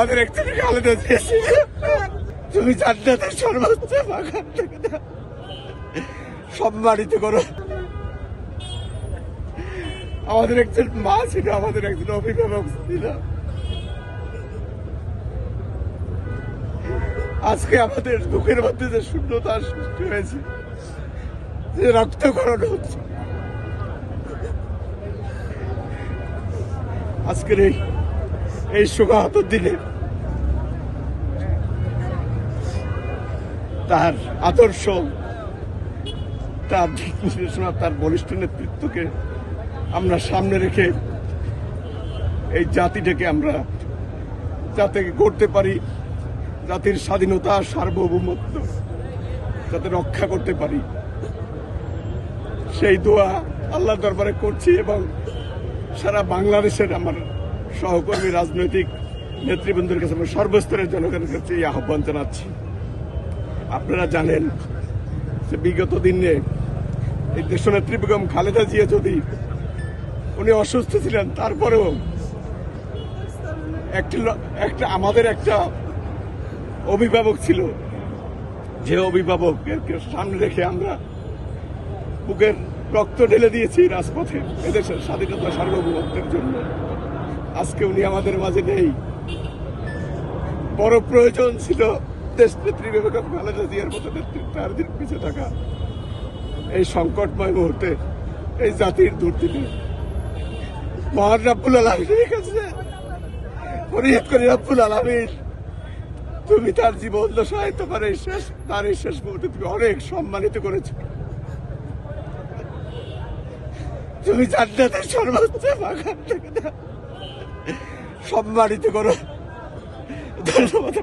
আমাদের একজন খালেদা দিয়েছে, তুমি জান্নাতের সর্বোচ্চ বাগান থেকে সম্মানিত করো। আমাদের একজন মা ছিল, আমাদের একজন অভিভাবক ছিল। আজকে আমাদের দুঃখের মধ্যে যে শূন্যতা সৃষ্টি হয়েছে, যে রক্তক্ষরণ হচ্ছে, আজকের এই শোকাহত দিনে তার আদর্শ, তার দিক নির্দেশনা, তার বলিষ্ঠ নেতৃত্বকে আমরা সামনে রেখে এই জাতিটাকে আমরা যাতে গড়তে পারি, জাতির স্বাধীনতা সার্বভৌমত্ব যাতে রক্ষা করতে পারি, সেই দোয়া আল্লাহর দরবারে করছি এবং সারা বাংলাদেশের আমার সহকর্মী রাজনৈতিক নেতৃবৃন্দের কাছে, আমরা সর্বস্তরের জনগণের কাছে এই আহ্বান জানাচ্ছি। আপনারা জানেন যে বিগত দিনে এই দেশনেত্রী বেগম খালেদা জিয়া যদি উনি অসুস্থ ছিলেন, তারপরেও একটা আমাদের একটা অভিভাবক ছিল, যে অভিভাবককে সামনে রেখে আমরা বুকের রক্ত ঢেলে দিয়েছি রাজপথে এদেশের স্বাধীনতা সার্বভৌমত্বের জন্য। আজকে উনি আমাদের মাঝে নেই। বড় প্রয়োজন ছিল দেশনেত্রী বেগম খালেদা জিয়ার মতো নেতৃত্ব আর দিন পিছিয়ে থাকা এই সংকটময় মুহূর্তে, এই জাতির দুর্দিনে মহান রব্বুল আলামিনের কাছে ফরিয়াদ করি, রব্বুল আলামিন তুমি তার জীবন দশায় তোমার তার এই শেষ মুহূর্তে তুমি অনেক সম্মানিত করেছো, তুমি জান্নাতের সর্বোচ্চ বাগান থেকে সম্মানিত করো। ধন্যবাদ।